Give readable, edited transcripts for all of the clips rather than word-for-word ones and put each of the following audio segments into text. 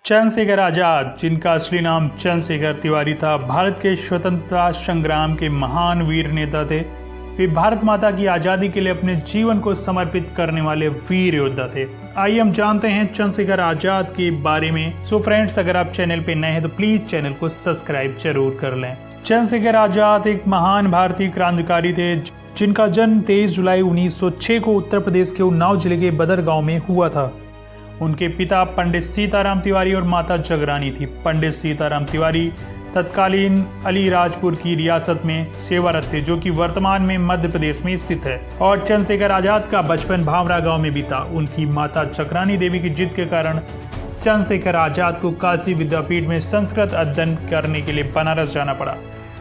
चंद्रशेखर आजाद, जिनका असली नाम चंद्रशेखर तिवारी था, भारत के स्वतंत्रता संग्राम के महान वीर नेता थे। वे भारत माता की आजादी के लिए अपने जीवन को समर्पित करने वाले वीर योद्धा थे। आइए हम जानते हैं चंद्रशेखर आजाद के बारे में। सो फ्रेंड्स, अगर आप चैनल पे नए हैं तो प्लीज चैनल को सब्सक्राइब जरूर कर लें। चंद्रशेखर आजाद एक महान भारतीय क्रांतिकारी थे, जिनका जन्म 23 जुलाई 1906 को उत्तर प्रदेश के उन्नाव जिले के बदर गांव में हुआ था। उनके पिता पंडित सीताराम तिवारी और माता जगरानी थी। पंडित सीताराम तिवारी तत्कालीन अलीराजपुर की रियासत में सेवारत थे, जो कि वर्तमान में मध्य प्रदेश में स्थित है। और चंद्रशेखर आजाद का बचपन भावरा गांव में बीता। उनकी माता जगरानी देवी की जिद के कारण चंद्रशेखर आजाद को काशी विद्यापीठ में संस्कृत अध्ययन करने के लिए बनारस जाना पड़ा।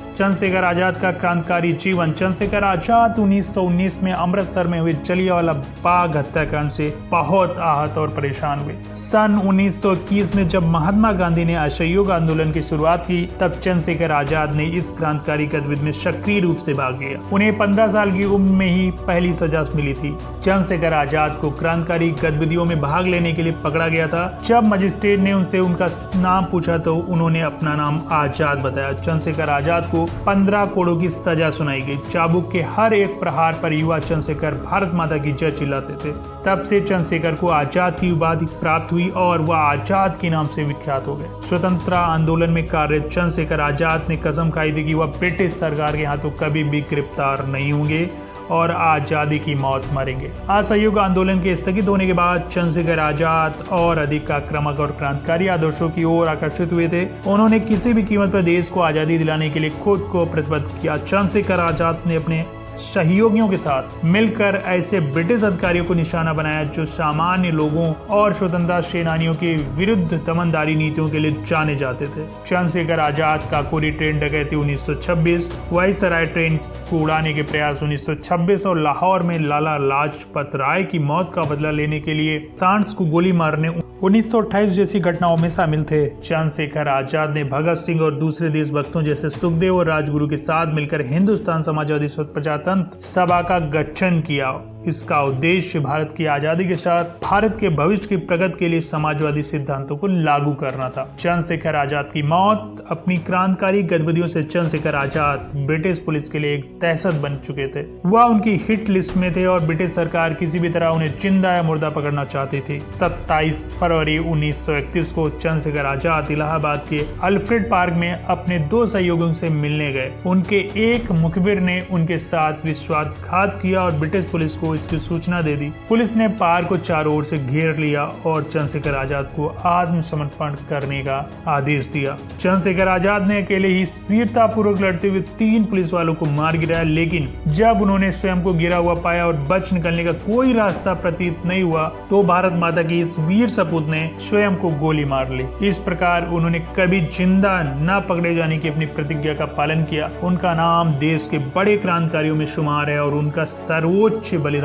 चंद्रशेखर आजाद का क्रांतिकारी जीवन। चंद्रशेखर आजाद 1919 में अमृतसर में हुए जलियांवाला बाग हत्याकांड से बहुत आहत और परेशान हुए। सन 1921 में जब महात्मा गांधी ने असहयोग आंदोलन की शुरुआत की, तब चंद्रशेखर आजाद ने इस क्रांतिकारी गतिविधि में सक्रिय रूप से भाग लिया। उन्हें 15 साल की उम्र में ही पहली सजा मिली थी। चंद्रशेखर आजाद को क्रांतिकारी गतिविधियों में भाग लेने के लिए पकड़ा गया था। जब मजिस्ट्रेट ने उनसे उनका नाम पूछा तो उन्होंने अपना नाम आजाद बताया। चंद्रशेखर आजाद को 15 कोड़ों की सजा सुनाई गई। चाबुक के हर एक प्रहार पर युवा चंद्रशेखर भारत माता की जय चिल्लाते थे। तब से चंद्रशेखर को आजाद की उपाधि प्राप्त हुई और वह आजाद के नाम से विख्यात हो गए। स्वतंत्रता आंदोलन में कार्यरत चंद्रशेखर आजाद ने कसम खाई थी कि वह ब्रिटिश सरकार के हाथों कभी भी गिरफ्तार नहीं होंगे और आजादी की मौत मरेंगे। असहयोग आंदोलन के स्थगित होने के बाद चंद्रशेखर आजाद और अधिक आक्रामक और क्रांतिकारी आदर्शों की ओर आकर्षित हुए थे। उन्होंने किसी भी कीमत पर देश को आजादी दिलाने के लिए खुद को प्रतिबद्ध किया। चंद्रशेखर आजाद ने अपने सहयोगियों के साथ मिलकर ऐसे ब्रिटिश अधिकारियों को निशाना बनाया जो सामान्य लोगों और स्वतंत्रता सेनानियों के विरुद्ध दमनदारी नीतियों के लिए जाने जाते थे। चंद्रशेखर आजाद काकोरी ट्रेन डकैती 1926, वायसराय ट्रेन को उड़ाने के प्रयास 1926 और लाहौर में लाला लाजपत राय की मौत का बदला लेने के लिए सांड्स को गोली मारने 1928 जैसी घटनाओं में शामिल थे। चंद्रशेखर आजाद ने भगत सिंह और दूसरे देशभक्तों जैसे सुखदेव और राजगुरु के साथ मिलकर हिंदुस्तान समाजवादी प्रजातंत्र सभा का गठन किया। इसका उद्देश्य भारत की आजादी के साथ भारत के भविष्य की प्रगति के लिए समाजवादी सिद्धांतों को लागू करना था। चंद्रशेखर आजाद की मौत। अपनी क्रांतिकारी गतिविधियों से चंद्रशेखर आजाद ब्रिटिश पुलिस के लिए एक दहशत बन चुके थे। वह उनकी हिट लिस्ट में थे और ब्रिटिश सरकार किसी भी तरह उन्हें जिंदा या मुर्दा पकड़ना चाहती थी। 27 फरवरी 1931 को चंद्रशेखर आजाद इलाहाबाद के अल्फ्रेड पार्क में अपने 2 सहयोगियों से मिलने गए। उनके एक मुखबिर ने उनके साथ विश्वासघात किया और ब्रिटिश पुलिस को इसकी सूचना दे दी। पुलिस ने पार्क को चारों ओर से घेर लिया और चंद्रशेखर आजाद को आत्मसमर्पण करने का आदेश दिया। चंद्रशेखर आजाद ने अकेले ही वीरता पूर्वक लड़ते हुए 3 पुलिस वालों को मार गिराया, लेकिन जब उन्होंने स्वयं को गिरा हुआ पाया और बच निकलने का कोई रास्ता प्रतीत नहीं हुआ, तो भारत माता की इस वीर सपूत ने स्वयं को गोली मार ली। इस प्रकार उन्होंने कभी जिंदा न पकड़े जाने की अपनी प्रतिज्ञा का पालन किया। उनका नाम देश के बड़े क्रांतिकारियों में शुमार है और उनका सर्वोच्च बलिदान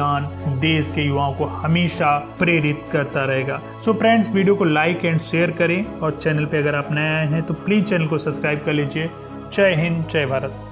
देश के युवाओं को हमेशा प्रेरित करता रहेगा। सो फ्रेंड्स, वीडियो को लाइक एंड शेयर करें और चैनल पे अगर आप नए आए हैं तो प्लीज चैनल को सब्सक्राइब कर लीजिए। जय हिंद, जय भारत।